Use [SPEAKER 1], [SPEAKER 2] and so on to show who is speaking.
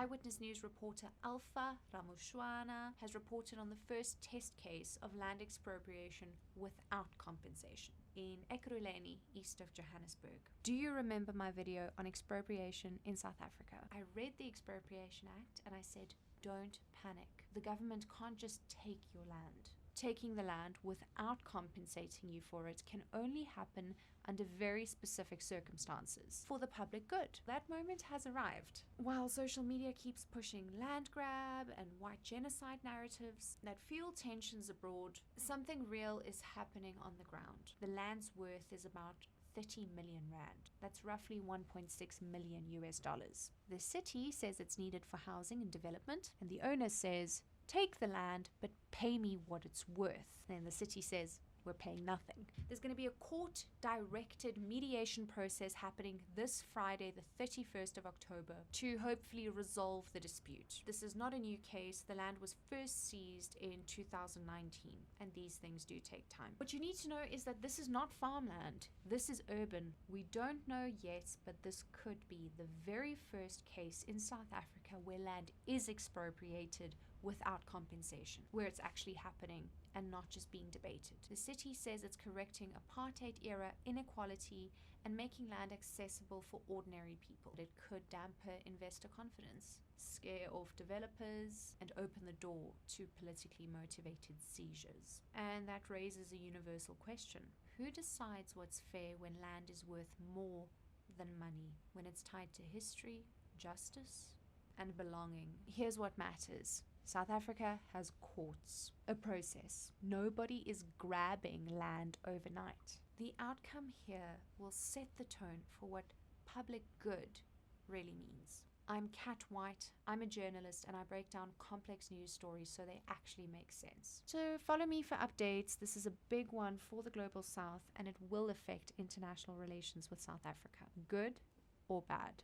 [SPEAKER 1] Eyewitness News reporter Alpha Ramushwana has reported on the first test case of land expropriation without compensation in Ekurhuleni, east of Johannesburg. Do you remember my video on expropriation in South Africa? I read the Expropriation Act and I said, don't panic. The government can't just take your land. Taking the land without compensating you for it can only happen under very specific circumstances for the public good. That moment has arrived. While social media keeps pushing land grab and white genocide narratives that fuel tensions abroad, something real is happening on the ground. The land's worth is about 30 million rand. That's roughly 1.6 million US dollars. The city says it's needed for housing and development, and the owner says, take the land, but pay me what it's worth. Then the city says, we're paying nothing. There's going to be a court-directed mediation process happening this Friday, the 31st of October, to hopefully resolve the dispute. This is not a new case. The land was first seized in 2019, and these things do take time. What you need to know is that this is not farmland. This is urban. We don't know yet, but this could be the very first case in South Africa where land is expropriated without compensation, where it's actually happening and not just being debated. The city says it's correcting apartheid-era inequality and making land accessible for ordinary people. It could damper investor confidence, scare off developers, and open the door to politically motivated seizures. And that raises a universal question. Who decides what's fair when land is worth more than money, when it's tied to history, justice, and belonging? Here's what matters. South Africa has courts, a process. Nobody is grabbing land overnight. The outcome here will set the tone for what public good really means. I'm Kat White, I'm a journalist, and I break down complex news stories so they actually make sense. So follow me for updates. This is a big one for the Global South, and it will affect international relations with South Africa, good or bad.